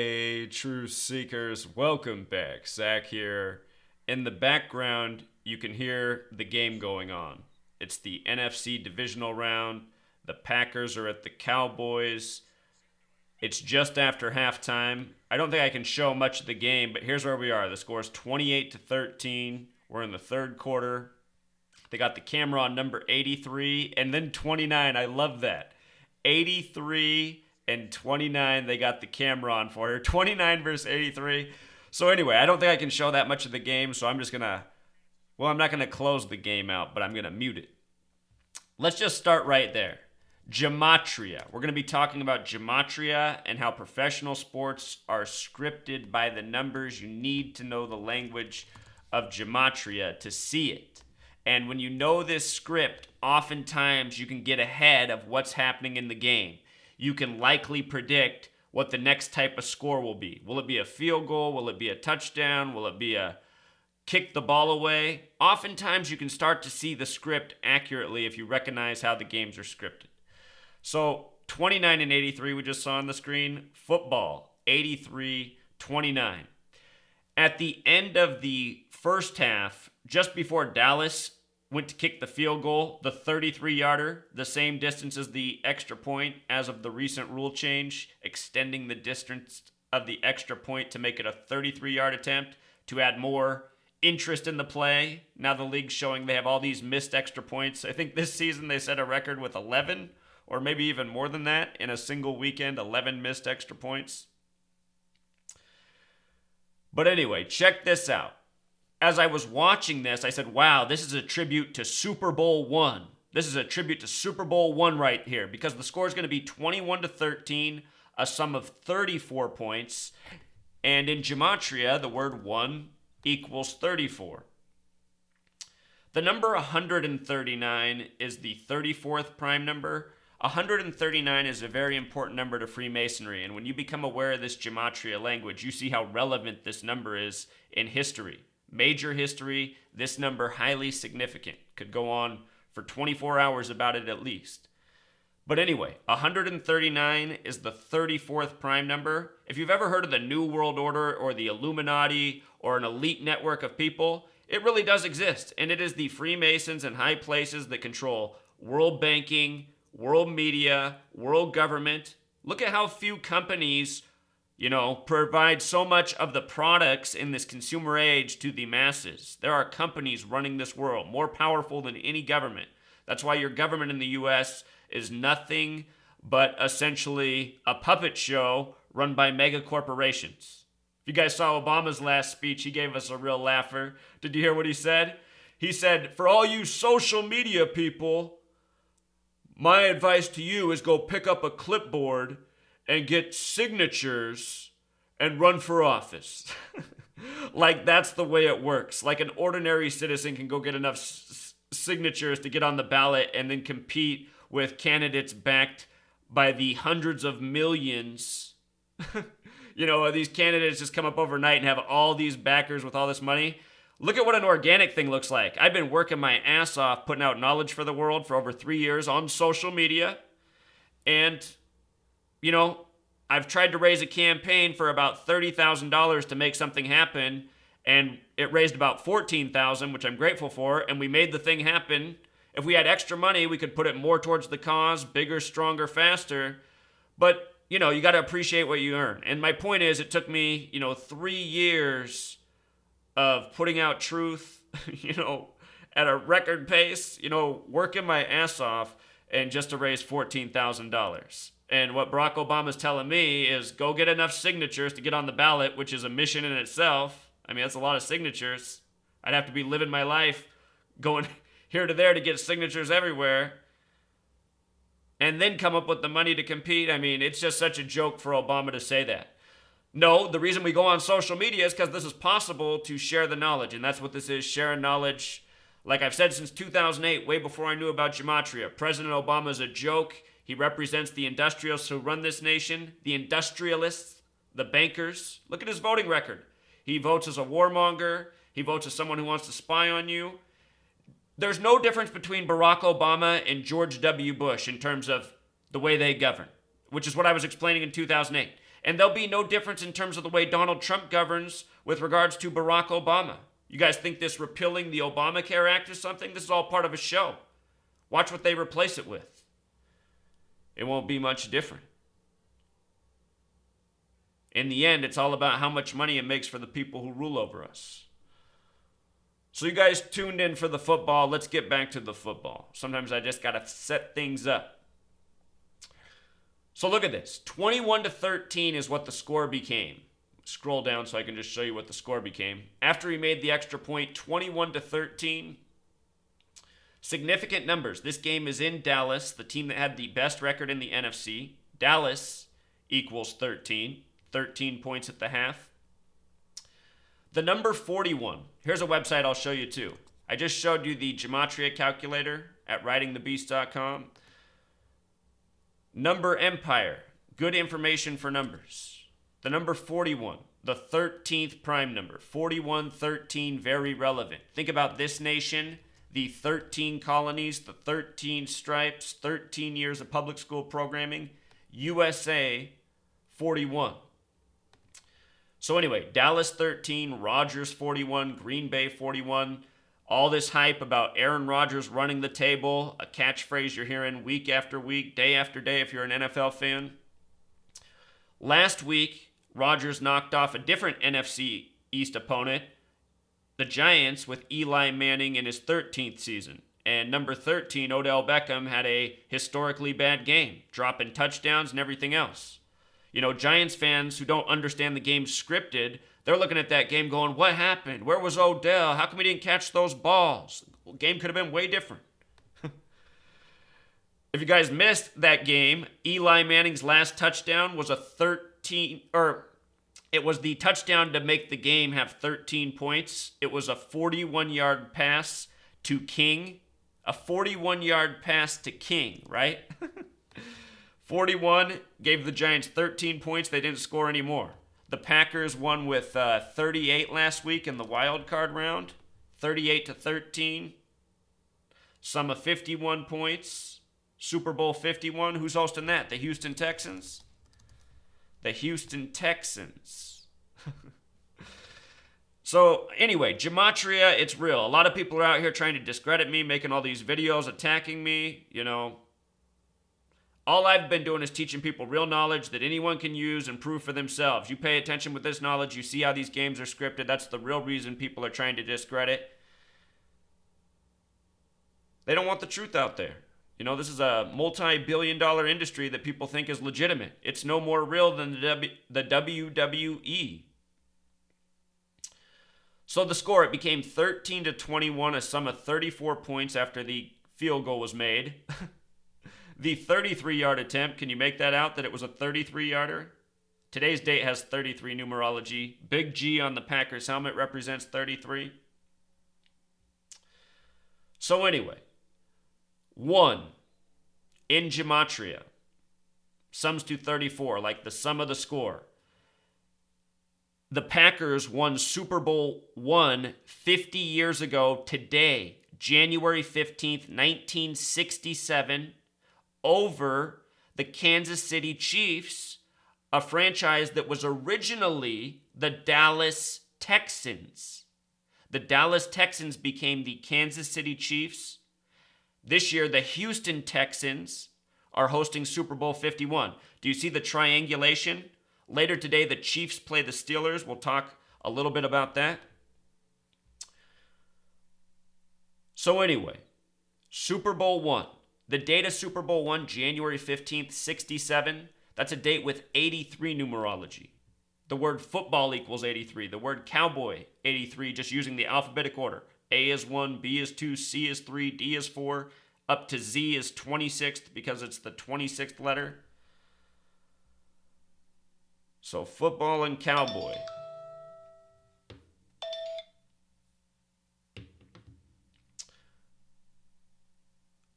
Hey, truth seekers, welcome back. Zach here. In the background, you can hear the game going on. It's the NFC divisional round. The Packers are at the Cowboys. It's just after halftime. I don't think I can show much of the game, but here's where we are. The score is 28 to 13. We're in the third quarter. They got the camera on number 83 and then 29. I love that. 83 and 29, they got the camera on for her. 29 versus 83. So, anyway, I don't think I can show that much of the game, so I'm just going to, I'm not going to close the game out, but I'm going to mute it. Let's just start right there. Gematria. We're going to be talking about gematria and how professional sports are scripted by the numbers. You need to know the language of gematria to see it. And when you know this script, oftentimes you can get ahead of what's happening in the game. You can likely predict what the next type of score will be. Will it be a field goal? Will it be a touchdown? Will it be a kick the ball away? Oftentimes you can start to see the script accurately if you recognize how the games are scripted. So 29 and 83 we just saw on the screen. Football, 83-29. At the end of the first half, just before Dallas went to kick the field goal, the 33-yarder, the same distance as the extra point as of the recent rule change, extending the distance of the extra point to make it a 33-yard attempt to add more interest in the play. Now the league's showing they have all these missed extra points. I think this season they set a record with 11, or maybe even more than that, in a single weekend, 11 missed extra points. But anyway, check this out. As I was watching this, I said, wow, this is a tribute to Super Bowl I. This is a tribute to Super Bowl I right here, because the score is going to be 21 to 13, a sum of 34 points. And in gematria, the word 1 equals 34. The number 139 is the 34th prime number. 139 is a very important number to Freemasonry, and when you become aware of this gematria language, you see how relevant this number is in history. Major history, this number highly significant. Could go on for 24 hours about it at least. But anyway, 139 is the 34th prime number. If you've ever heard of the New World Order or the Illuminati or an elite network of people, it really does exist, and it is the Freemasons and high places that control world banking, world media, world government. Look at how few companies, provide so much of the products in this consumer age to the masses. There are companies running this world, more powerful than any government. That's why your government in the U.S. is nothing but essentially a puppet show run by mega corporations. If you guys saw Obama's last speech, he gave us a real laugher. Did you hear what he said? He said, for all you social media people, my advice to you is go pick up a clipboard and get signatures and run for office. Like that's the way it works. Like an ordinary citizen can go get enough signatures to get on the ballot and then compete with candidates backed by the hundreds of millions. These candidates just come up overnight and have all these backers with all this money. Look at what an organic thing looks like. I've been working my ass off putting out knowledge for the world for over 3 years on social media. And, I've tried to raise a campaign for about $30,000 to make something happen. And it raised about $14,000, which I'm grateful for. And we made the thing happen. If we had extra money, we could put it more towards the cause, bigger, stronger, faster. But, you got to appreciate what you earn. And my point is, it took me, 3 years of putting out truth, at a record pace, working my ass off, and just to raise $14,000. And what Barack Obama's telling me is go get enough signatures to get on the ballot, which is a mission in itself. I mean, that's a lot of signatures. I'd have to be living my life going here to there to get signatures everywhere. And then come up with the money to compete. I mean, it's just such a joke for Obama to say that. No, the reason we go on social media is because this is possible to share the knowledge. And that's what this is, sharing knowledge. Like I've said since 2008, way before I knew about gematria, President Obama is a joke. He represents the industrialists who run this nation, the industrialists, the bankers. Look at his voting record. He votes as a warmonger. He votes as someone who wants to spy on you. There's no difference between Barack Obama and George W. Bush in terms of the way they govern, which is what I was explaining in 2008. And there'll be no difference in terms of the way Donald Trump governs with regards to Barack Obama. You guys think this repealing the Obamacare Act is something? This is all part of a show. Watch what they replace it with. It won't be much different. In the end, it's all about how much money it makes for the people who rule over us. So you guys tuned in for the football. Let's get back to the football. Sometimes I just got to set things up. So look at this. 21-13 is what the score became. Scroll down so I can just show you what the score became. After he made the extra point, 21-13. Significant numbers. This game is in Dallas, the team that had the best record in the NFC. Dallas equals 13. 13 points at the half. The number 41. Here's a website I'll show you too. I just showed you the gematria calculator at writingthebeast.com. Number Empire. Good information for numbers. The number 41. The 13th prime number. 41, 13, very relevant. Think about this nation, the 13 colonies, the 13 stripes, 13 years of public school programming. USA, 41. So anyway, Dallas 13, Rodgers 41, Green Bay 41. All this hype about Aaron Rodgers running the table, a catchphrase you're hearing week after week, day after day if you're an NFL fan. Last week, Rodgers knocked off a different NFC East opponent, the Giants, with Eli Manning in his 13th season. And number 13, Odell Beckham, had a historically bad game, dropping touchdowns and everything else. You know, Giants fans who don't understand the game scripted, they're looking at that game going, what happened? Where was Odell? How come he didn't catch those balls? The game could have been way different. If you guys missed that game, Eli Manning's last touchdown was it was the touchdown to make the game have 13 points. It was a 41-yard pass to King. A 41-yard pass to King, right? 41 gave the Giants 13 points. They didn't score any more. The Packers won with 38 last week in the wild card round. 38-13. Sum of 51 points. Super Bowl 51. Who's hosting that? The Houston Texans? The Houston Texans. So anyway, gematria, it's real. A lot of people are out here trying to discredit me, making all these videos attacking me, you know. All I've been doing is teaching people real knowledge that anyone can use and prove for themselves. You pay attention with this knowledge, you see how these games are scripted. That's the real reason people are trying to discredit. They don't want the truth out there. You know, this is a multi-billion-dollar industry that people think is legitimate. It's no more real than the WWE. So the score, it became 13-21, a sum of 34 points after the field goal was made. The 33-yard attempt, can you make that out that it was a 33-yarder? Today's date has 33 numerology. Big G on the Packers helmet represents 33. So anyway, 1 in gematria sums to 34, like the sum of the score. The Packers won Super Bowl I 50 years ago today, January 15th, 1967, over the Kansas City Chiefs, a franchise that was originally the Dallas Texans. The Dallas Texans became the Kansas City Chiefs. This year, the Houston Texans are hosting Super Bowl 51. Do you see the triangulation? Later today, the Chiefs play the Steelers. We'll talk a little bit about that. So anyway, Super Bowl I. The date of Super Bowl I, January 15th, 67, that's a date with 83 numerology. The word football equals 83. The word cowboy, 83, just using the alphabetic order. A is 1, B is 2, C is 3, D is 4, up to Z is 26th because it's the 26th letter. So football and cowboy.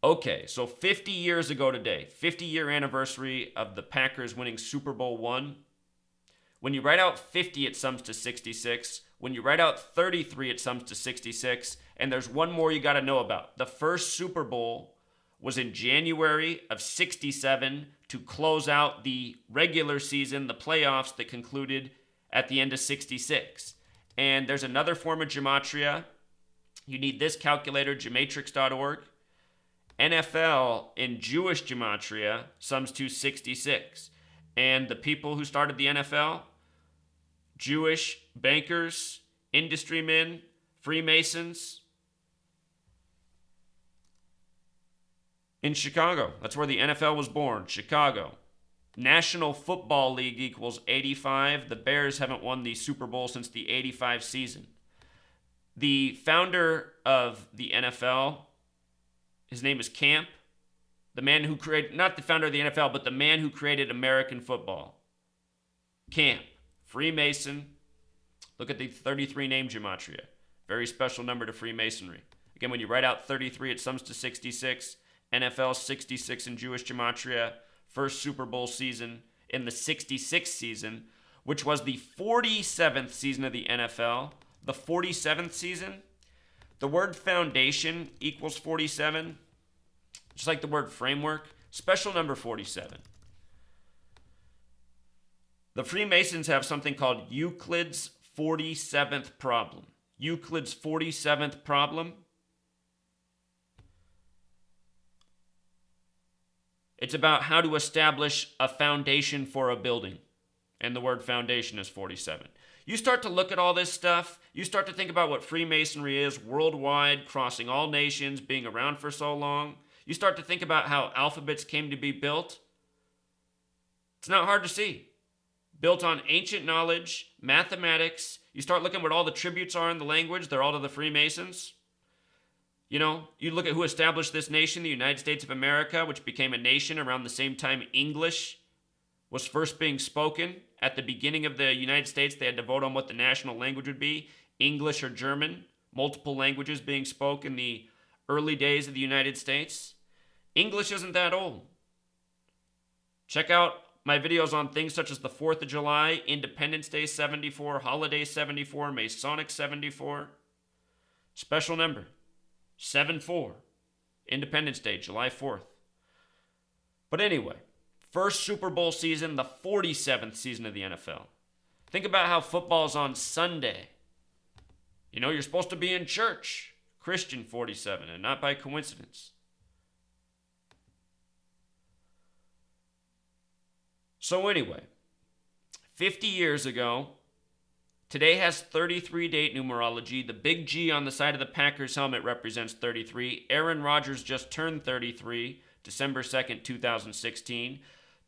Okay, so 50 years ago today, 50-year anniversary of the Packers winning Super Bowl I. When you write out 50, it sums to 66. When you write out 33, it sums to 66. And there's one more you got to know about. The first Super Bowl was in January of 67 to close out the regular season, the playoffs that concluded at the end of 66. And there's another form of gematria. You need this calculator, gematrix.org. NFL in Jewish gematria sums to 66. And the people who started the NFL, Jewish bankers, industrymen, Freemasons, in Chicago. That's where the NFL was born, Chicago. National Football League equals 85. The Bears haven't won the Super Bowl since the 85 season. The founder of the NFL, his name is Camp. The man who created, not the founder of the NFL, but the man who created American football. Camp, Freemason. Look at the 33 name gematria. Very special number to Freemasonry. Again, when you write out 33, it sums to 66. NFL 66 in Jewish gematria. First Super Bowl season in the 66th season, which was the 47th season of the NFL. The 47th season, the word foundation equals 47, just like the word framework. Special number 47. The Freemasons have something called Euclid's 47th problem. Euclid's 47th problem. It's about how to establish a foundation for a building. And the word foundation is 47. You start to look at all this stuff, you start to think about what Freemasonry is worldwide, crossing all nations, being around for so long. You start to think about how alphabets came to be built. It's not hard to see. Built on ancient knowledge, mathematics. You start looking at what all the tributes are in the language, they're all to the Freemasons. You know, you look at who established this nation, the United States of America, which became a nation around the same time English was first being spoken. At the beginning of the United States, they had to vote on what the national language would be, English or German, multiple languages being spoken in the early days of the United States. English isn't that old. Check out my videos on things such as the 4th of July, Independence Day 74, Holiday 74, Masonic 74. Special number, 7-4, Independence Day, July 4th. But anyway, first Super Bowl season, the 47th season of the NFL. Think about how football's on Sunday. You know, you're supposed to be in church. Christian 47, and not by coincidence. So anyway, 50 years ago, today has 33 date numerology. The big G on the side of the Packers helmet represents 33. Aaron Rodgers just turned 33, December 2nd, 2016.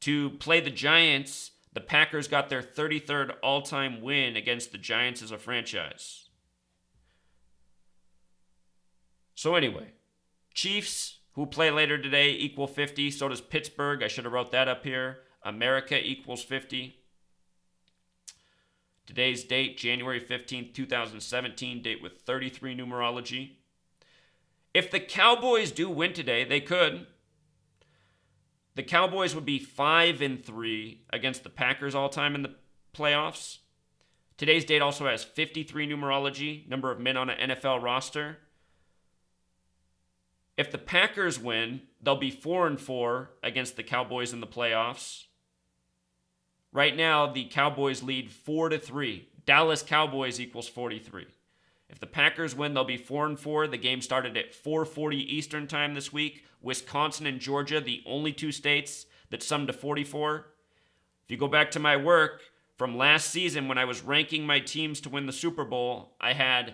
To play the Giants, the Packers got their 33rd all-time win against the Giants as a franchise. So anyway, Chiefs, who play later today, equal 50. So does Pittsburgh. I should have wrote that up here. America equals 50. Today's date, January 15th, 2017, date with 33 numerology. If the Cowboys do win today, they could. The Cowboys would be 5-3 against the Packers all time in the playoffs. Today's date also has 53 numerology, number of men on an NFL roster. If the Packers win, they'll be 4-4 against the Cowboys in the playoffs. Right now, the Cowboys lead 4-3. Dallas Cowboys equals 43. If the Packers win, they'll be 4-4. The game started at 4:40 Eastern time this week. Wisconsin and Georgia, the only two states that summed to 44. If you go back to my work from last season when I was ranking my teams to win the Super Bowl, I had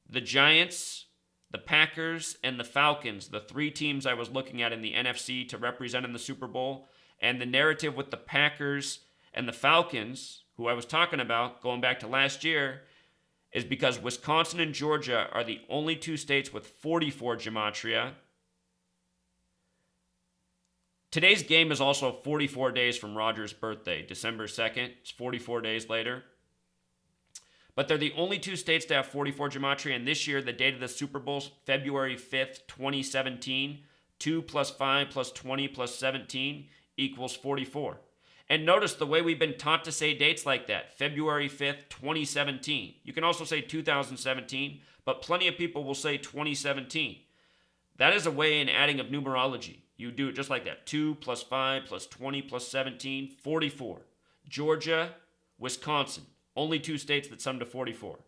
the Giants, the Packers, and the Falcons, the three teams I was looking at in the NFC to represent in the Super Bowl. And the narrative with the Packers and the Falcons, who I was talking about going back to last year, is because Wisconsin and Georgia are the only two states with 44 gematria. Today's game is also 44 days from Rodgers' birthday, December 2nd. It's 44 days later. But they're the only two states to have 44 gematria, and this year, the date of the Super Bowl, February 5th, 2017, 2 plus 5 plus 20 plus 17 equals 44. And notice the way we've been taught to say dates like that, February 5th, 2017. You can also say 2017, but plenty of people will say 2017. That is a way in adding of numerology. You do it just like that. 2 plus 5 plus 20 plus 17, 44. Georgia, Wisconsin. Only two states that sum to 44.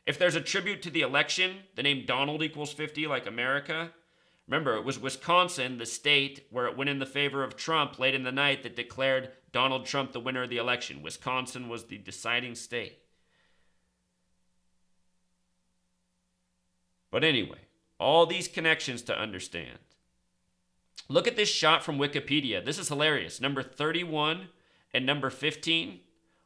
If there's a tribute to the election, the name Donald equals 50 like America. Remember, it was Wisconsin, the state where it went in the favor of Trump late in the night, that declared Donald Trump the winner of the election. Wisconsin was the deciding state. But anyway, all these connections to understand. Look at this shot from Wikipedia. This is hilarious. Number 31 and number 15.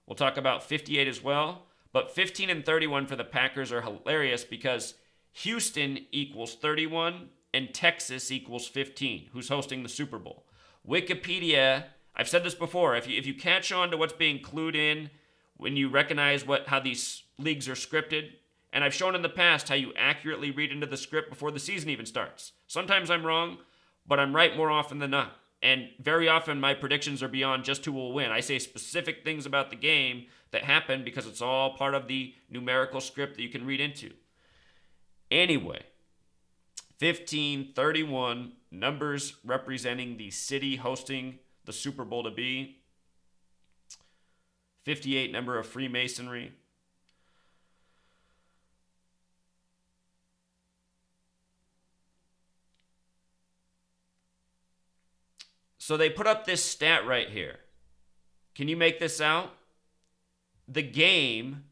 We'll talk about 58 as well. But 15 and 31 for the Packers are hilarious because Houston equals 31 and Texas equals 15, who's hosting the Super Bowl. Wikipedia, I've said this before, if you catch on to what's being clued in when you recognize how these leagues are scripted, and I've shown in the past how you accurately read into the script before the season even starts. Sometimes I'm wrong, but I'm right more often than not. And very often my predictions are beyond just who will win. I say specific things about the game that happen because it's all part of the numerical script that you can read into. Anyway, 15, 31, numbers representing the city hosting the Super Bowl to be. 58, number of Freemasonry. So they put up this stat right here. Can you make this out? The game,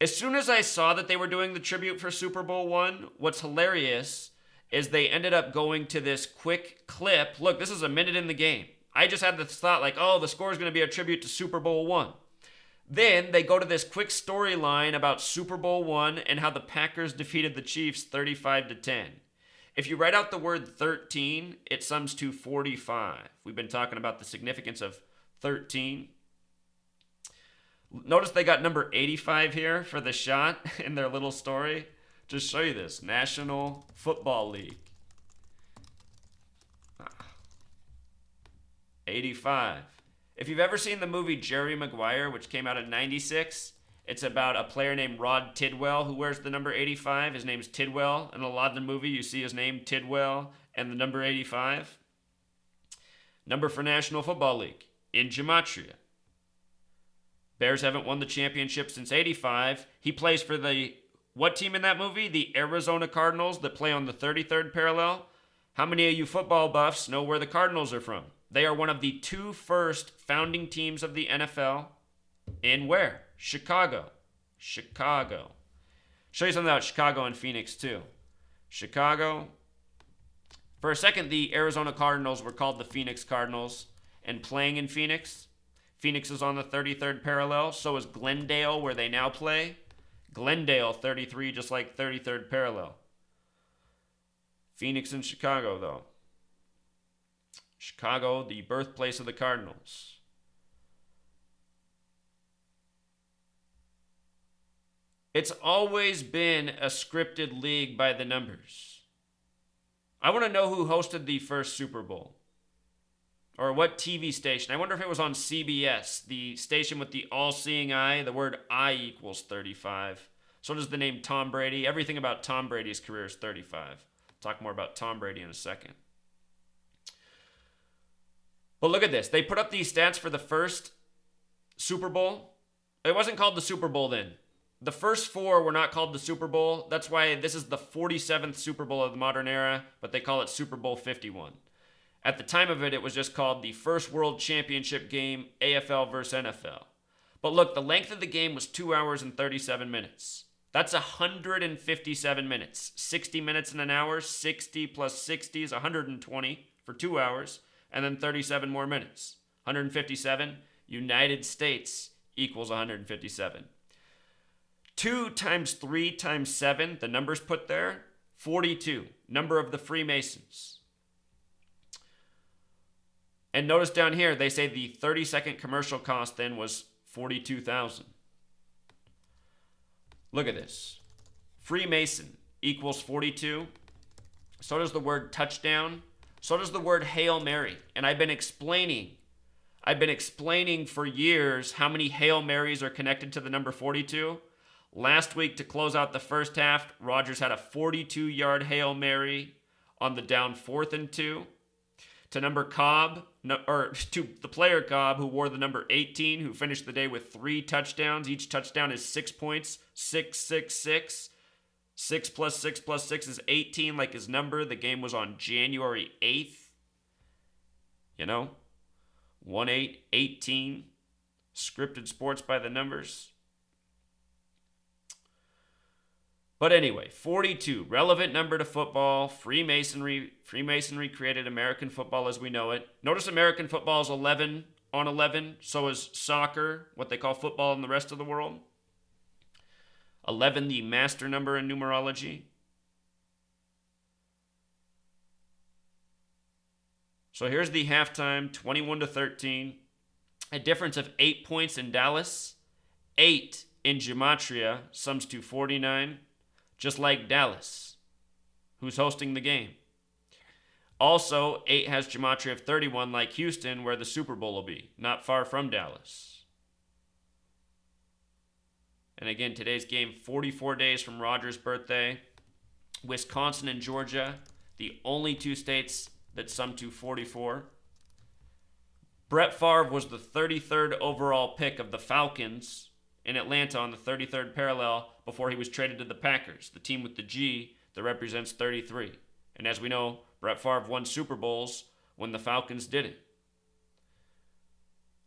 as soon as I saw that they were doing the tribute for Super Bowl I, what's hilarious is they ended up going to this quick clip. Look, this is a minute in the game. I just had this thought like, oh, the score is going to be a tribute to Super Bowl I. Then they go to this quick storyline about Super Bowl I and how the Packers defeated the Chiefs 35-10. If you write out the word 13, it sums to 45. We've been talking about the significance of 13. Notice they got number 85 here for the shot in their little story. Just show you this. National Football League. 85. If you've ever seen the movie Jerry Maguire, which came out in 96, it's about a player named Rod Tidwell who wears the number 85. His name's Tidwell. In a lot of the movie, you see his name, Tidwell, and the number 85. Number for National Football League, in Gematria. Bears haven't won the championship since 85. He plays for what team in that movie? The Arizona Cardinals that play on the 33rd parallel. How many of you football buffs know where the Cardinals are from? They are one of the two first founding teams of the NFL. In where? Chicago. Chicago. Show you something about Chicago and Phoenix too. Chicago. For a second, the Arizona Cardinals were called the Phoenix Cardinals. And playing in Phoenix, Phoenix is on the 33rd parallel. So is Glendale, where they now play. Glendale, 33, just like 33rd parallel. Phoenix and Chicago, though. Chicago, the birthplace of the Cardinals. It's always been a scripted league by the numbers. I want to know who hosted the first Super Bowl. Or what TV station. I wonder if it was on CBS, the station with the all-seeing eye. The word I equals 35. So does the name Tom Brady. Everything about Tom Brady's career is 35. Talk more about Tom Brady in a second. But look at this. They put up these stats for the first Super Bowl. It wasn't called the Super Bowl then. The first four were not called the Super Bowl. That's why this is the 47th Super Bowl of the modern era, but they call it Super Bowl 51. At the time of it, it was just called the First World Championship Game, AFL versus NFL. But look, the length of the game was 2 hours and 37 minutes. That's 157 minutes. 60 minutes in an hour, 60 plus 60 is 120 for 2 hours, and then 37 more minutes. 157, United States equals 157. 2 times 3 times 7, the numbers put there, 42, number of the Freemasons. And notice down here, they say the 30-second commercial cost then was $42,000. Look at this. Freemason equals 42. So does the word touchdown. So does the word Hail Mary. And I've been explaining for years how many Hail Marys are connected to the number 42. Last week, to close out the first half, Rodgers had a 42-yard Hail Mary on the down 4th and 2 to to the player Cobb, who wore the number 18, who finished the day with 3 touchdowns. Each touchdown is 6 points, 6, 6, 6. 6 plus 6 plus 6 is 18, like his number. The game was on January 8th. 1-8-18. Scripted sports by the numbers. But anyway, 42, relevant number to football. Freemasonry created American football as we know it. Notice American football is 11 on 11. So is soccer, what they call football in the rest of the world. 11, the master number in numerology. So here's the halftime, 21-13. A difference of 8 points in Dallas. 8 in Gematria sums to 49, just like Dallas, who's hosting the game. Also, 8 has Gematria of 31, like Houston, where the Super Bowl will be, not far from Dallas. And again, today's game, 44 days from Rodgers' birthday. Wisconsin and Georgia, the only 2 states that sum to 44. Brett Favre was the 33rd overall pick of the Falcons in Atlanta on the 33rd parallel before he was traded to the Packers, the team with the G that represents 33. And as we know, Brett Favre won Super Bowls when the Falcons didn't.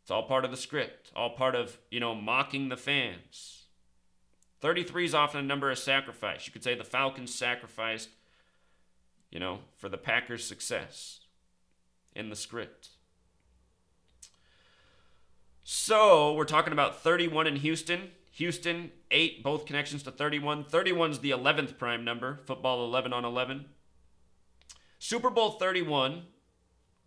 It's all part of the script, all part of, mocking the fans. 33 is often a number of sacrifice. You could say the Falcons sacrificed, for the Packers' success in the script. So we're talking about 31 in Houston. Houston, 8, both connections to 31. 31 is the 11th prime number, football 11 on 11. Super Bowl 31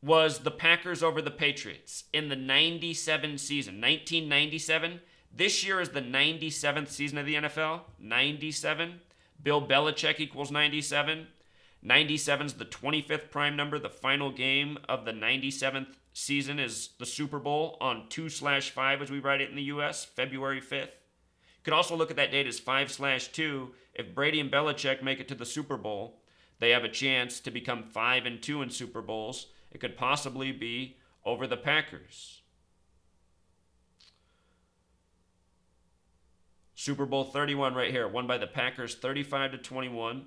was the Packers over the Patriots in the 97 season, 1997. This year is the 97th season of the NFL, 97. Bill Belichick equals 97. 97 is the 25th prime number. The final game of the 97th season is the Super Bowl on 2/5, as we write it in the U.S., February 5th. You could also look at that date as 5/2. If Brady and Belichick make it to the Super Bowl, they have a chance to become 5-2 in Super Bowls. It could possibly be over the Packers. Super Bowl 31 right here, won by the Packers 35-21.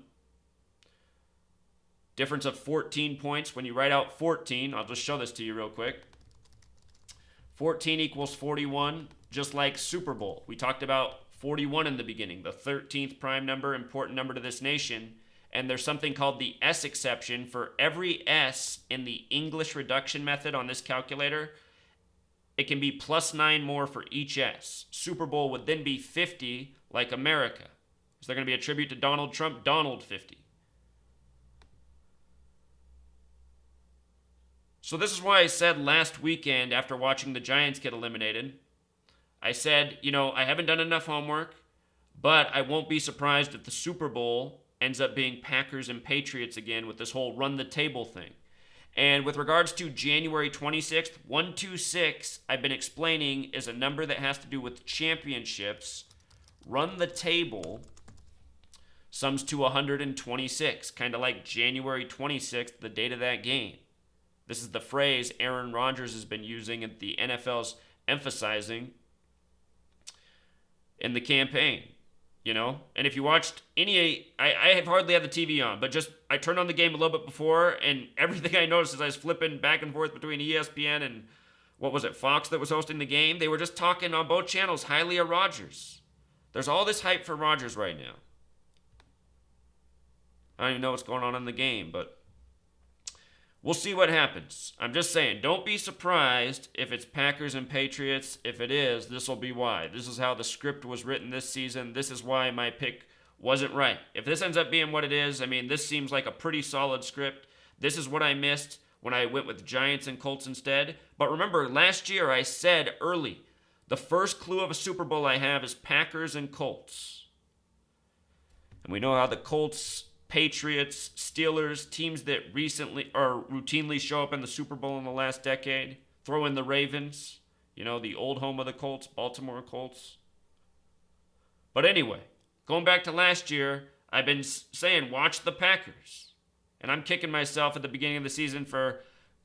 Difference of 14 points. When you write out 14, I'll just show this to you real quick. 14 equals 41, just like Super Bowl. We talked about 41 in the beginning, the 13th prime number, important number to this nation. And there's something called the S exception. For every S in the English reduction method on this calculator, it can be +9 more for each S. Super Bowl would then be 50, like America. Is there going to be a tribute to Donald Trump? Donald 50. So this is why I said last weekend after watching the Giants get eliminated, I said, I haven't done enough homework, but I won't be surprised if the Super Bowl ends up being Packers and Patriots again with this whole run the table thing. And with regards to January 26th, 126, I've been explaining, is a number that has to do with championships. Run the table sums to 126, kind of like January 26th, the date of that game. This is the phrase Aaron Rodgers has been using and the NFL's emphasizing in the campaign. And if you watched I have hardly had the TV on, but just I turned on the game a little bit before, and everything I noticed as I was flipping back and forth between ESPN and Fox that was hosting the game, they were just talking on both channels highly of Rodgers. There's all this hype for Rodgers right now. I don't even know what's going on in the game, but we'll see what happens. I'm just saying, don't be surprised if it's Packers and Patriots. If it is, this will be why. This is how the script was written this season. This is why my pick wasn't right. If this ends up being what it is, this seems like a pretty solid script. This is what I missed when I went with Giants and Colts instead. But remember, last year I said early, the first clue of a Super Bowl I have is Packers and Colts. And we know how the Colts, Patriots, Steelers, teams that routinely show up in the Super Bowl in the last decade. Throw in the Ravens, the old home of the Colts, Baltimore Colts. But anyway, going back to last year, I've been saying watch the Packers. And I'm kicking myself at the beginning of the season for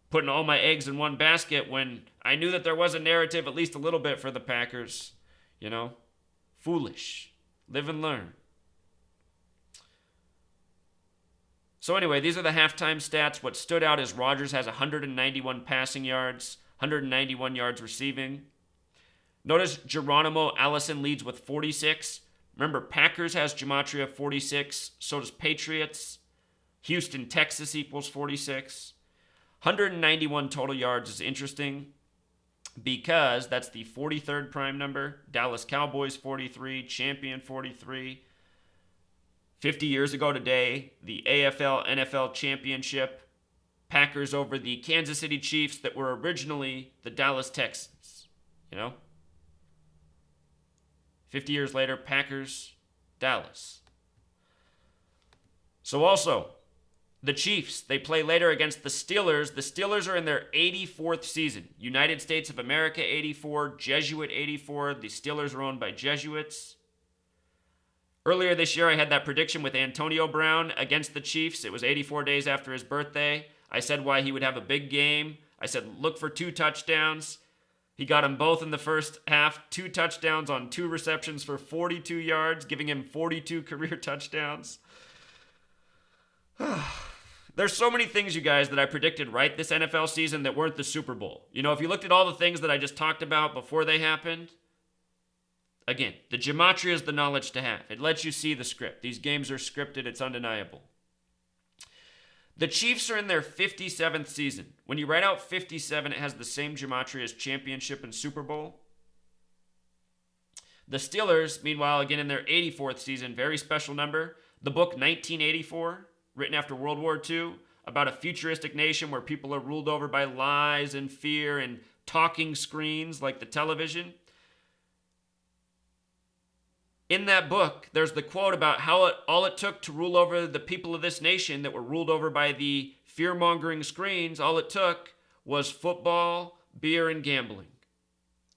putting all my eggs in one basket when I knew that there was a narrative, at least a little bit, for the Packers. You know, foolish. Live and learn. So anyway, these are the halftime stats. What stood out is Rodgers has 191 passing yards, 191 yards receiving. Notice Geronimo Allison leads with 46. Remember, Packers has Gematria 46. So does Patriots. Houston, Texas equals 46. 191 total yards is interesting because that's the 43rd prime number. Dallas Cowboys 43, champion 43. 50 years ago today, the AFL NFL championship. Packers over the Kansas City Chiefs that were originally the Dallas Texans. You know? 50 years later, Packers, Dallas. So also, the Chiefs, they play later against the Steelers. The Steelers are in their 84th season. United States of America 84, Jesuit 84. The Steelers are owned by Jesuits. Earlier this year, I had that prediction with Antonio Brown against the Chiefs. It was 84 days after his birthday. I said why he would have a big game. I said look for 2 touchdowns. He got them both in the first half. 2 touchdowns on 2 receptions for 42 yards, giving him 42 career touchdowns. There's so many things, you guys, that I predicted right this NFL season that weren't the Super Bowl. You know, if you looked at all the things that I just talked about before they happened, again, the gematria is the knowledge to have. It lets you see the script. These games are scripted. It's undeniable. The Chiefs are in their 57th season. When you write out 57, it has the same gematria as championship and Super Bowl. The Steelers, meanwhile, again in their 84th season, very special number. The book 1984, written after World War II, about a futuristic nation where people are ruled over by lies and fear and talking screens like the television. In that book, there's the quote about how all it took to rule over the people of this nation that were ruled over by the fear-mongering screens, all it took was football, beer, and gambling.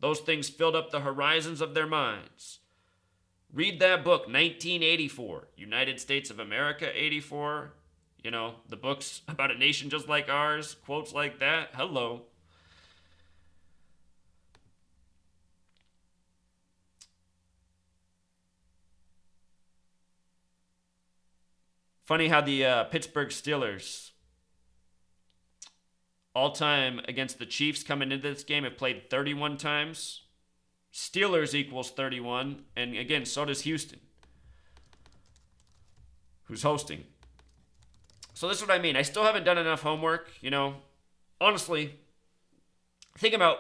Those things filled up the horizons of their minds. Read that book, 1984, United States of America 84. You know, the book's about a nation just like ours, quotes like that. Hello. Funny how the Pittsburgh Steelers, all-time against the Chiefs coming into this game, have played 31 times. Steelers equals 31. And again, so does Houston, who's hosting. So this is what I mean. I still haven't done enough homework, you know. Honestly, think about,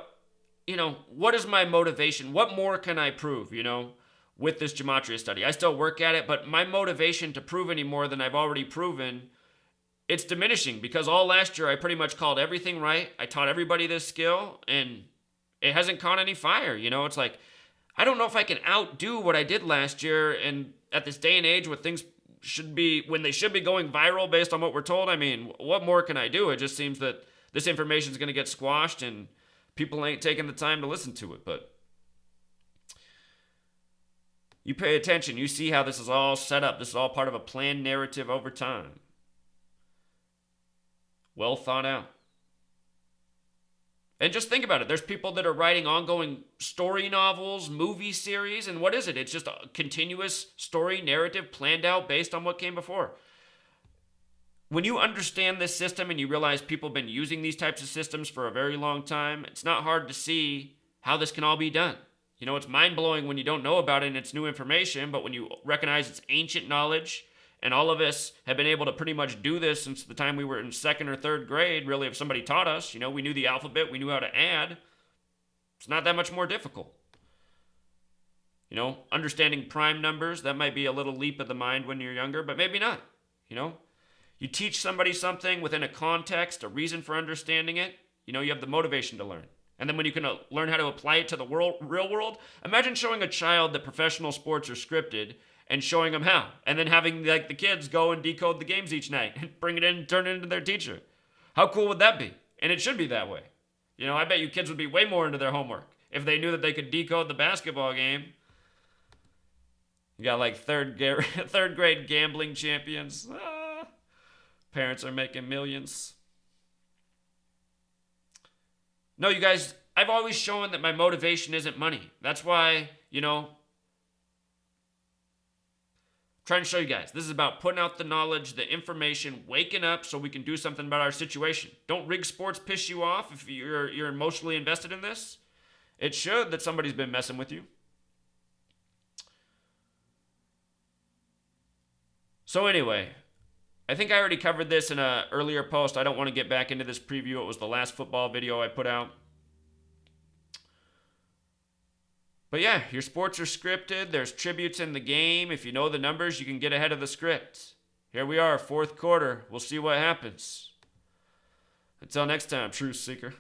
you know, what is my motivation? What more can I prove, you know, with this gematria study? I still work at it, but my motivation to prove any more than I've already proven, it's diminishing because all last year I pretty much called everything right. I taught everybody this skill and it hasn't caught any fire. You know, it's like, I don't know if I can outdo what I did last year. And at this day and age where things should be, when they should be going viral based on what we're told, I mean, what more can I do? It just seems that this information is going to get squashed and people ain't taking the time to listen to it. But you pay attention, you see how this is all set up. This is all part of a planned narrative over time. Well thought out. And just think about it. There's people that are writing ongoing story novels, movie series, and what is it? It's just a continuous story narrative planned out based on what came before. When you understand this system and you realize people have been using these types of systems for a very long time, it's not hard to see how this can all be done. You know, it's mind-blowing when you don't know about it and it's new information, but when you recognize it's ancient knowledge, and all of us have been able to pretty much do this since the time we were in 2nd or 3rd grade, really, if somebody taught us, you know, we knew the alphabet, we knew how to add. It's not that much more difficult. You know, understanding prime numbers, that might be a little leap of the mind when you're younger, but maybe not, you know. You teach somebody something within a context, a reason for understanding it, you know, you have the motivation to learn. And then when you can learn how to apply it to the real world, imagine showing a child that professional sports are scripted and showing them how. And then having like the kids go and decode the games each night and bring it in and turn it into their teacher. How cool would that be? And it should be that way. You know, I bet you kids would be way more into their homework if they knew that they could decode the basketball game. You got like third grade gambling champions. Parents are making millions. No, you guys, I've always shown that my motivation isn't money. That's why, trying to show you guys. This is about putting out the knowledge, the information, waking up so we can do something about our situation. Don't rig sports piss you off if you're emotionally invested in this. It should that somebody's been messing with you. So anyway, I think I already covered this in an earlier post. I don't want to get back into this preview. It was the last football video I put out. But yeah, your sports are scripted. There's tributes in the game. If you know the numbers, you can get ahead of the script. Here we are, fourth quarter. We'll see what happens. Until next time, Truth Seeker.